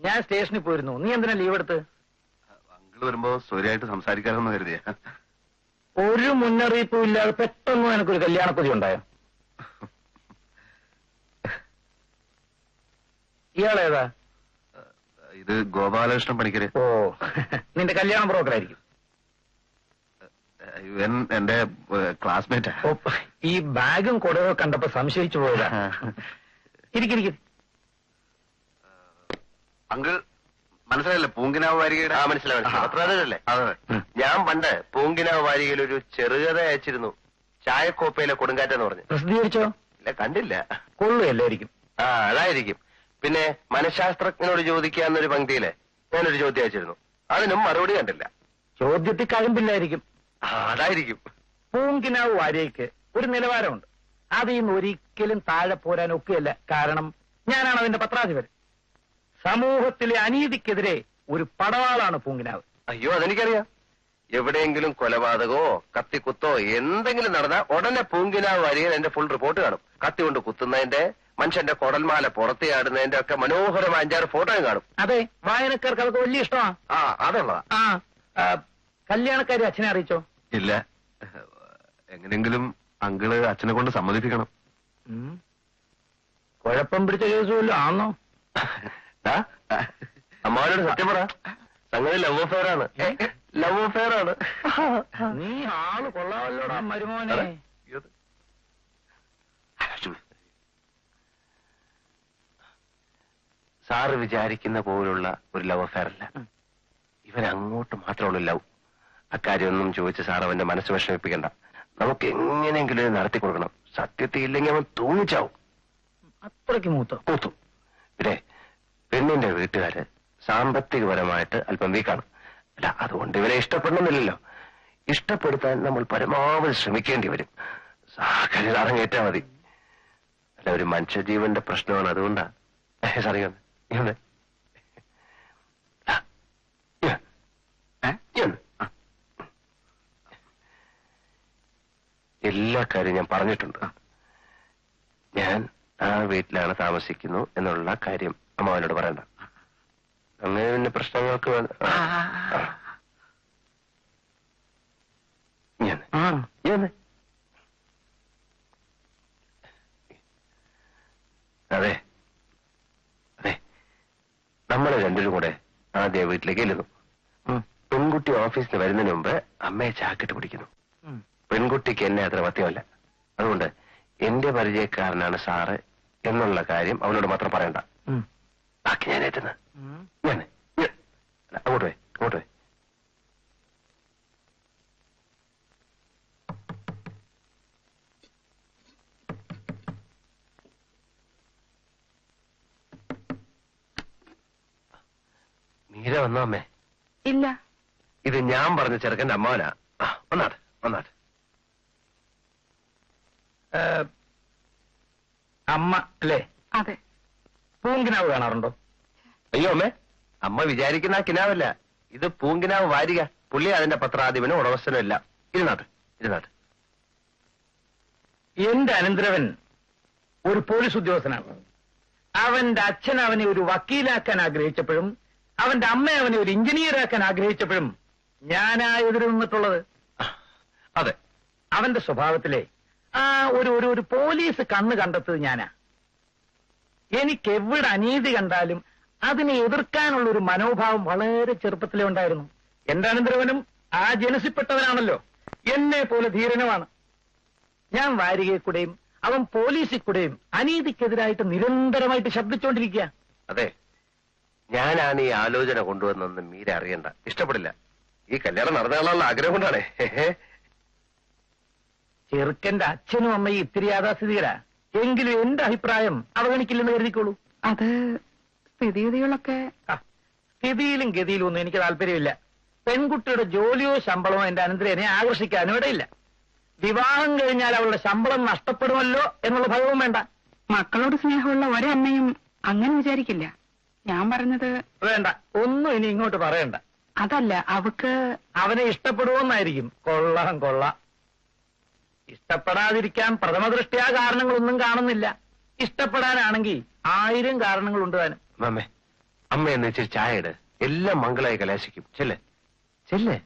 ഞാൻ സ്റ്റേഷനിൽ പോയിരുന്നു. നീ എന്തിനാ ലീവ് എടുത്ത്? അങ്കിള് വരുമ്പോ സ്വരായിട്ട് സംസാരിക്കാറെന്ന് കരുതിയ. ഒരു മുന്നറിയിപ്പും ഇല്ലാതെ പെട്ടെന്ന് എനിക്കൊരു കല്യാണപ്പതി ഉണ്ടായോ? ഇയാളേതാ? ഇത് ഗോപാലകൃഷ്ണൻ പണിക്കര്. ഓ, നിന്റെ കല്യാണ ബ്രോക്കറായിരിക്കും. ഇവൻ എന്റെ ക്ലാസ്മേറ്റാ. ഈ ബാഗും കുടയോ കണ്ടപ്പോ സംശയിച്ചു പോയതാ. ഇരിക്കും. അങ്കിൾ മനസ്സിലായില്ലേ പൂങ്കിനാവ് വാരികയുടെ? മനസ്സിലായി. പത്രല്ലേ? ഞാൻ പണ്ട് പൂങ്കിനാവ് വാരികയിൽ ഒരു ചെറുകഥ അയച്ചിരുന്നു. ചായക്കോപ്പയിലെ കൊടുങ്കാറ്റെന്ന് പറഞ്ഞു. പ്രസിദ്ധീകരിച്ചോ? ഇല്ല, കണ്ടില്ല. കൊള്ളുകയല്ലായിരിക്കും. അതായിരിക്കും. പിന്നെ മനഃശാസ്ത്രജ്ഞനോട് ചോദിക്കാന്നൊരു പങ്ക്തിയില് ഞാനൊരു ചോദ്യം അയച്ചിരുന്നു. അതിനും മറുപടി കണ്ടില്ല. ചോദ്യത്തിൽ കഴമ്പില്ലായിരിക്കും. അതായിരിക്കും. പൂങ്കിനാവ് വാരികയ്ക്ക് ഒരു നിലവാരമുണ്ട്. അതിൽ നിന്ന് ഒരിക്കലും താഴെ പോരാൻ ഒക്കെയല്ല. കാരണം ഞാനാണ് അതിന്റെ പത്രാധിപൻ. സമൂഹത്തിലെ അനീതിക്കെതിരെ ഒരു പടവാളാണ് പൂങ്കിനാവ്. അയ്യോ, അതെനിക്കറിയാം. എവിടെയെങ്കിലും കൊലപാതകമോ കത്തിക്കുത്തോ എന്തെങ്കിലും നടന്നാൽ ഉടനെ പൂങ്കിനാവ് വാരികയിൽ എന്റെ ഫുൾ റിപ്പോർട്ട് കാണും. കത്തി കൊണ്ട് കുത്തുന്നതിന്റെ, മനുഷ്യന്റെ കുടൽമാല പുറത്തിയാടുന്നതിന്റെ ഒക്കെ മനോഹരമായ 5-6 ഫോട്ടോയും കാണും. അതെ, വായനക്കാർക്ക് അതൊക്കെ വലിയ ഇഷ്ടമാണ്. അതുള്ളതാ. കല്യാണക്കാരി അച്ഛനെ അറിയിച്ചോ? ഇല്ല. എങ്ങനെയെങ്കിലും അങ്കിള് അച്ഛനെ കൊണ്ട് സമ്മതിപ്പിക്കണം. കുഴപ്പം പിടിച്ച കേസുമല്ലോ ആണോ? അമ്മാവനോട് സത്യം പറ. സംഗതി ലവ് അഫെയർ ആണ്. ലവ് അഫെയർ ആണ്. നീ ആള് കൊള്ളാമല്ലോടാ മരുമോനെ. സാറ് വിചാരിക്കുന്ന പോലുള്ള ഒരു ലവ് അഫെയർ അല്ല. ഇവൻ അങ്ങോട്ട് മാത്രമുള്ള ലവ്. അക്കാര്യമൊന്നും ചോദിച്ച് സാർ അവന്റെ മനസ്സ് വിഷമിപ്പിക്കണ്ട. നമുക്ക് എങ്ങനെയെങ്കിലും ഇത് നടത്തി കൊടുക്കണം. സത്യത്തിൽ ഇല്ലെങ്കിൽ അവൻ തൂങ്ങിച്ചാവും. അത്രയ്ക്ക് മൂത്തു. ഇവിടെ പെണ്ണിന്റെ വീട്ടുകാര് സാമ്പത്തികപരമായിട്ട് അല്പം വീക്കാണ്. അല്ല, അതുകൊണ്ട് ഇവരെ ഇഷ്ടപ്പെടണമെന്നില്ലല്ലോ. ഇഷ്ടപ്പെടുത്താൻ നമ്മൾ പരമാവധി ശ്രമിക്കേണ്ടി വരും. സാഹചര്യം അറങ്ങേറ്റാ മതി. അല്ല, ഒരു മനുഷ്യജീവന്റെ പ്രശ്നമാണ്. അതുകൊണ്ടാ സാറിയ എല്ലാ കാര്യം ഞാൻ പറഞ്ഞിട്ടുണ്ട്. ഞാൻ ആ വീട്ടിലാണ് താമസിക്കുന്നു എന്നുള്ള കാര്യം അമ്മാവനോട് പറയണ്ട. അങ്ങനെ പിന്നെ പ്രശ്നങ്ങൾക്ക് അതെ അതെ നമ്മൾ രണ്ടുപേരും കൂടെ ആദ്യം വീട്ടിലേക്ക് ചെല്ലുന്നു. പെൺകുട്ടി ഓഫീസിൽ നിന്ന് വരുന്നതിന് മുമ്പ് അമ്മയെ ചാക്കിട്ട് പിടിക്കുന്നു. പെൺകുട്ടിക്ക് എന്നെ അത്ര പത്യമല്ല. അതുകൊണ്ട് എന്റെ പരിചയക്കാരനാണ് സാറ് എന്നുള്ള കാര്യം അവനോട് മാത്രം പറയണ്ട. ബാക്കി ഞാൻ ഏറ്റുന്ന ഞാൻ അങ്ങോട്ട് പോയി. മീര വന്നോ അമ്മേ? ഇല്ല. ഇത് ഞാൻ പറഞ്ഞ ചെറുക്കന്റെ അമ്മാവനാ. വന്നാട്ടെ. അമ്മ അല്ലേ? അതെ. പൂങ്കിനാവ് കാണാറുണ്ടോ? അയ്യോ അമ്മേ, അമ്മ വിചാരിക്കുന്ന കിനാവല്ല. ഇത് പൂങ്കിനാവ് വാരിക. പുള്ളി അതിന്റെ പത്രാധിപനും ഉടമസ്ഥനും ഇല്ല. ഇരുന്നാട്ടെ. എന്റെ അനന്തരവൻ ഒരു പോലീസ് ഉദ്യോഗസ്ഥനാണ്. അവന്റെ അച്ഛൻ അവനെ ഒരു വക്കീലാക്കാൻ ആഗ്രഹിച്ചപ്പോഴും അവന്റെ അമ്മ അവനെ ഒരു എഞ്ചിനീയറാക്കാൻ ആഗ്രഹിച്ചപ്പോഴും ഞാനാ എതിര് നിന്നിട്ടുള്ളത്. അതെ, അവന്റെ സ്വഭാവത്തിലെ ആ ഒരു പോലീസ് കണ്ണ് കണ്ടെത്തത് ഞാനാ. എനിക്ക് എവിടെ അനീതി കണ്ടാലും അതിനെ എതിർക്കാനുള്ള ഒരു മനോഭാവം വളരെ ചെറുപ്പത്തിലേ ഉണ്ടായിരുന്നു. എന്റെ അനന്തരവനും ആ ജനസിൽപ്പെട്ടവനാണല്ലോ. എന്നെ പോലെ ധീരനുമാണ്. ഞാൻ വാരികയെക്കൂടെയും അവൻ പോലീസിൽ കൂടെയും അനീതിക്കെതിരായിട്ട് നിരന്തരമായിട്ട് ശബ്ദിച്ചുകൊണ്ടിരിക്കുക. അതെ, ഞാനാണ് ഈ ആലോചന കൊണ്ടുവന്നെന്ന് മീര അറിയണ്ട. ഇഷ്ടപ്പെടില്ല. ഈ കല്യാണം നടന്നാലുള്ള ആഗ്രഹം കൊണ്ടാണേ. ചെറുക്കന്റെ അച്ഛനും അമ്മയും ഇത്തിരി യാഥാസ്ഥിതികരാ. എങ്കിലും എന്റെ അഭിപ്രായം അവഗണിക്കില്ലെന്ന് കരുതിക്കോളൂ. അത് സ്ഥിതിഗതികളൊക്കെ. സ്ഥിതിയിലും ഗതിയിലും ഒന്നും എനിക്ക് താല്പര്യമില്ല. പെൺകുട്ടിയുടെ ജോലിയോ ശമ്പളമോ എന്റെ അനന്തരനെ ആകർഷിക്കാനും ഇടയില്ല. വിവാഹം കഴിഞ്ഞാൽ അവളുടെ ശമ്പളം നഷ്ടപ്പെടുമല്ലോ എന്നുള്ള ഭയവും വേണ്ട. മക്കളോട് സ്നേഹമുള്ള ഒരമ്മയും അങ്ങനെ വിചാരിക്കില്ല. ഞാൻ പറഞ്ഞത് വേണ്ട, ഒന്നും ഇനി ഇങ്ങോട്ട് പറയണ്ട. അതല്ല, അവനെ ഇഷ്ടപ്പെടുവോന്നായിരിക്കും. കൊള്ളാം. ഇഷ്ടപ്പെടാതിരിക്കാൻ പ്രഥമദൃഷ്ട്യാ കാരണങ്ങളൊന്നും കാണുന്നില്ല. ഇഷ്ടപ്പെടാനാണെങ്കിൽ 1000 കാരണങ്ങളുണ്ട് താനും. മാമേ, അമ്മ എന്ന് വെച്ചാൽ ചായ ഇട്, എല്ലാം മംഗളമായി കലാശിക്കും. ചെല്ലേ ചെല്ലേ.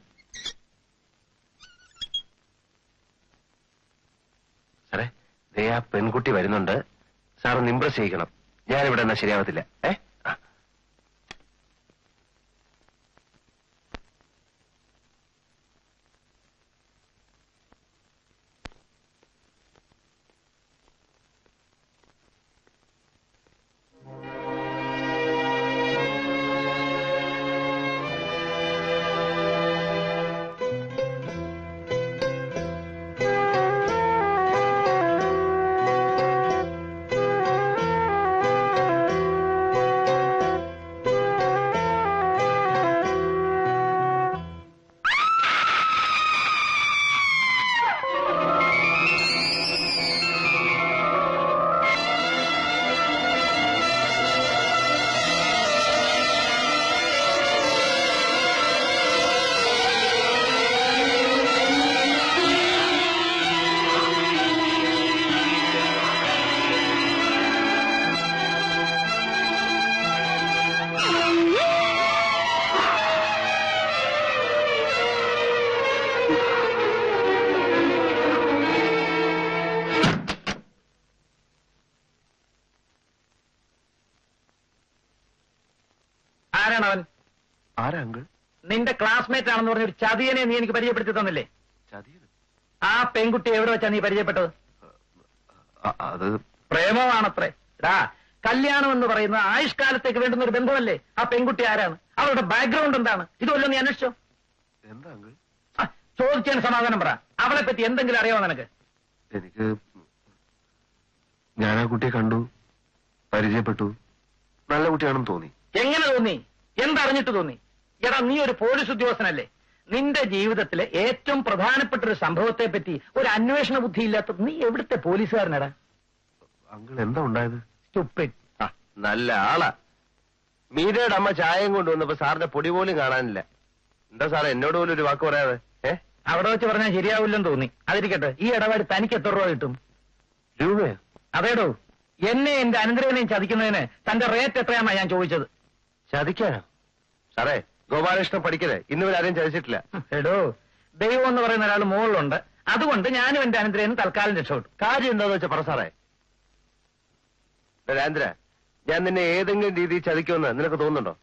സാറേ, ദേ ആ പെൺകുട്ടി വരുന്നുണ്ട്. സാറൊന്ന് ഇംപ്രസ് ചെയ്യിക്കണം. ഞാനിവിടെ എന്നാ ശരിയാവത്തില്ല. ആരാണവൻ? ആരാ അങ്കിൾ? നിന്റെ ക്ലാസ്മേറ്റ് ആണെന്ന് പറഞ്ഞ ഒരു ചതിയനെ നീ എനിക്ക് പരിചയപ്പെടുത്തി തന്നില്ലേ? ചതിയത്? ആ പെൺകുട്ടിയെ എവിടെ വെച്ചാ നീ പരിചയപ്പെട്ടത്? അത് പ്രേമമാണത്രേ. കല്യാണം എന്ന് പറയുന്നത് ആയുഷ്കാലത്തേക്ക് വേണ്ടുന്ന ഒരു ബന്ധമല്ലേ? ആ പെൺകുട്ടി ആരാണ്? അവരുടെ ബാക്ക്ഗ്രൗണ്ട് എന്താണ്? ഇതുമല്ലോ നീ അന്വേഷിച്ചോ? എന്താ അങ്കിൾ? ചോദിച്ചതിന് സമാധാനം പറ. അവളെ പറ്റി എന്തെങ്കിലും അറിയാമോ നിനക്ക്? എനിക്ക് ഞാൻ ആ കുട്ടിയെ കണ്ടു, പരിചയപ്പെട്ടു. നല്ല കുട്ടിയാണെന്ന് തോന്നി. എങ്ങനെ തോന്നി? എന്തറിഞ്ഞിട്ട് തോന്നി? എടാ, നീ ഒരു പോലീസ് ഉദ്യോഗസ്ഥനല്ലേ? നിന്റെ ജീവിതത്തിലെ ഏറ്റവും പ്രധാനപ്പെട്ട ഒരു സംഭവത്തെ പറ്റി ഒരു അന്വേഷണ ബുദ്ധി ഇല്ലാത്ത നീ എവിടുത്തെ പോലീസുകാരനടാ? അങ്കിൾ, എന്താ ഉണ്ടായത്? സ്റ്റുപ്പിഡ്. നല്ല ആളാ. മീരയുടെ അമ്മ ചായയും കൊണ്ടുവന്നപ്പോ സാറിന്റെ പൊടി പോലും കാണാനില്ല. എന്താ സാറേ എന്നോട് പോലും ഒരു വാക്ക് പറയാതെ? അവിടെ വെച്ച് പറഞ്ഞാൽ ശരിയാവില്ലെന്ന് തോന്നി. അതിരിക്കട്ടെ, ഈ ഇടപാട് തനിക്ക് എത്ര രൂപ കിട്ടും? രൂപയോ? അതേടോ, എന്നെ എന്റെ അനന്തരവനെയും ചതിക്കുന്നതിന് തന്റെ റേറ്റ് എത്രയാണോ ഞാൻ ചോദിച്ചത്. ചതിക്കാനോ? സാറേ, ഗോപാലകൃഷ്ണൻ പഠിക്കരുത്, ഇന്നുവരെ ആരെയും ചതിച്ചിട്ടില്ല. എടോ, ദൈവം എന്ന് പറയുന്ന ഒരാൾ മുകളിലുണ്ട്. അതുകൊണ്ട് ഞാനും എന്റെ അനന്തരവനും തൽക്കാലം രക്ഷപ്പെട്ടു. കാര്യം എന്താന്ന് വെച്ചാ പറ സാറേ. രാജേന്ദ്ര, ഞാൻ നിന്നെ ഏതെങ്കിലും രീതിയിൽ ചതിക്കുമെന്ന് നിനക്ക് തോന്നുന്നുണ്ടോ?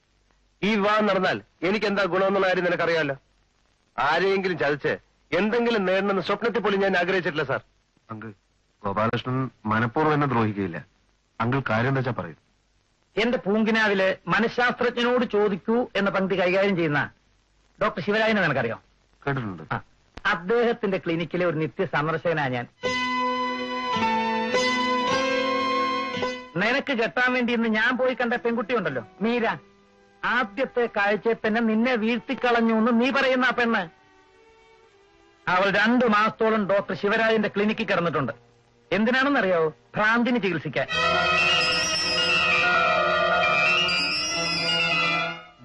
ഈ വിവാഹം നടന്നാൽ എനിക്ക് എന്താ ഗുണമെന്നുള്ള കാര്യം നിനക്കറിയാമല്ലോ. ആരെയെങ്കിലും ചതിച്ച് എന്തെങ്കിലും നേടണമെന്ന് സ്വപ്നത്തിൽ പോലും ഞാൻ ആഗ്രഹിച്ചിട്ടില്ല സാർ. അങ്കിൾ, ഗോപാലകൃഷ്ണൻ മനഃപൂർവ്വം എന്നെ ദ്രോഹിക്കുകയില്ല. അങ്കിൾ കാര്യം എന്താ വെച്ചാ പറയും. എന്റെ പൂങ്കിനാവില് മനഃശാസ്ത്രജ്ഞനോട് ചോദിക്കൂ എന്ന പങ്ക്തി കൈകാര്യം ചെയ്യുന്ന ഡോക്ടർ ശിവരാജനെ നിനക്കറിയോ? കേട്ടിട്ടുണ്ട്. അദ്ദേഹത്തിന്റെ ക്ലിനിക്കിലെ ഒരു നിത്യ സന്ദർശകനാ ഞാൻ. നിനക്ക് കെട്ടാൻ വേണ്ടി ഇന്ന് ഞാൻ പോയി കണ്ട പെൺകുട്ടി ഉണ്ടല്ലോ, മീര. ആദ്യത്തെ കാഴ്ചയിൽ തന്നെ നിന്നെ വീഴ്ത്തിക്കളഞ്ഞു എന്ന് നീ പറയുന്ന ആ പെണ്ണ്. അവൾ 2 മാസത്തോളം ഡോക്ടർ ശിവരാജന്റെ ക്ലിനിക്കിൽ കിടന്നിട്ടുണ്ട്. എന്തിനാണെന്നറിയാവോ? ഭ്രാന്തിന് ചികിത്സിക്കാൻ.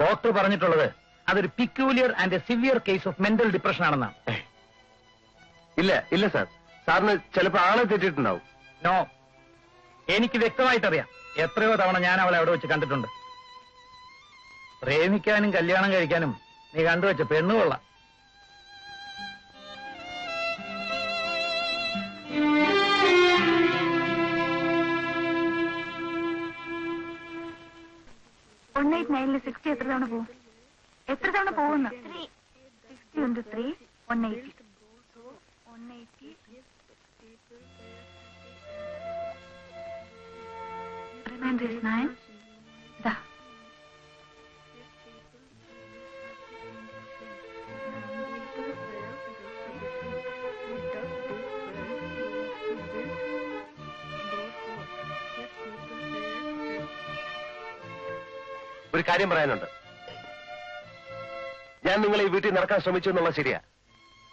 ഡോക്ടർ പറഞ്ഞിട്ടുള്ളത് അതൊരു peculiar and severe case of mental depression ആണെന്നാണ്. ഇല്ല ഇല്ല സാർ, സാറിന് ചിലപ്പോ ആളെ തെറ്റിയിട്ടുണ്ടാവും. നോ, എനിക്ക് വ്യക്തമായിട്ടറിയാം. എത്രയോ തവണ ഞാൻ അവളെ അവിടെ വെച്ച് കണ്ടിട്ടുണ്ട്. പ്രേമിക്കാനും കല്യാണം കഴിക്കാനും നീ കണ്ടുവച്ച പെണ്ണുകൊള്ളാം. എത്ര തവണ പോകും? എത്ര തവണ പോകുന്നു? 60 × 3 180. 180 remainder is 9. Da. ഒരു കാര്യം പറയാനുണ്ട്. ഞാൻ നിങ്ങളെ ഈ വീട്ടിൽ നടക്കാൻ ശ്രമിച്ചു എന്നുള്ളത് ശരിയാ.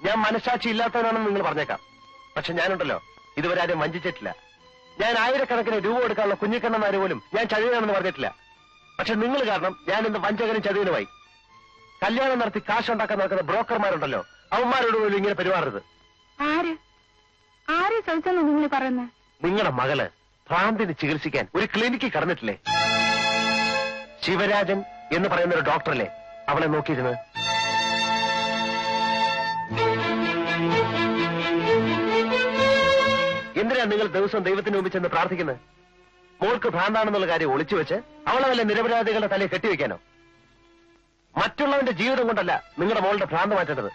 ഞാൻ മനസ്സാക്ഷി ഇല്ലാത്തവനാണെന്ന് നിങ്ങൾ പറഞ്ഞേക്കാം. പക്ഷെ ഞാനുണ്ടല്ലോ, ഇതുവരെ ആരും വഞ്ചിച്ചിട്ടില്ല. ഞാൻ ആയിരക്കണക്കിന് രൂപ കൊടുക്കാനുള്ള കുഞ്ഞിക്കണ്ണന്മാര് പോലും ഞാൻ ചതിയനാണെന്ന് പറഞ്ഞിട്ടില്ല. പക്ഷെ നിങ്ങൾ കാരണം ഞാൻ ഇന്ന് വഞ്ചകനും ചതിയനുമായി. കല്യാണം നടത്തി കാശുണ്ടാക്കാൻ നടക്കുന്ന ബ്രോക്കർമാരുണ്ടല്ലോ, അവന്മാരോട് പോലും ഇങ്ങനെ പെരുമാറരുത്. ആരെ ചതിച്ചെന്ന് നിങ്ങൾ പറയുന്നത്? നിങ്ങളുടെ മകള് ഭ്രാന്തിന് ചികിത്സിക്കാൻ ഒരു ക്ലിനിക്കിൽ കടന്നിട്ടില്ലേ? ശിവരാജൻ എന്ന് പറയുന്ന ഒരു ഡോക്ടറല്ലേ അവളെ നോക്കിയിരുന്നത്? എന്തിനാ നിങ്ങൾ ദിവസവും ദൈവത്തിന് മുമ്പിൽ ചെന്ന് പ്രാർത്ഥിക്കുന്നത്? മോൾക്ക് ഭ്രാന്താണെന്നുള്ള കാര്യം ഒളിച്ചു വെച്ച് അവളെ വല്ല നിരപരാധികളുടെ തലയെ കെട്ടിവെക്കാനോ? മറ്റുള്ളവന്റെ ജീവിതം കൊണ്ടല്ല നിങ്ങളുടെ മോളുടെ ഭ്രാന്ത് മാറ്റേണ്ടത്.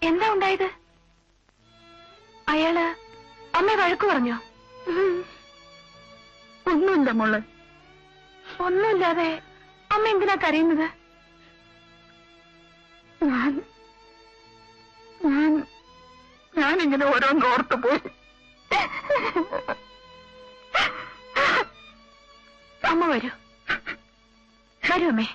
എന്താ ഉണ്ടായത്? അയാള് അമ്മ വഴക്കു പറഞ്ഞോ? ഒന്നുമില്ല മോളെ. ഒന്നുമില്ലാതെ അമ്മ എന്തിനാ കരയുന്നത്? ഞാനിങ്ങനെ ഓരോന്ന് ഓർത്തു പോയി. അമ്മ വരൂ, വരൂ അമ്മേ.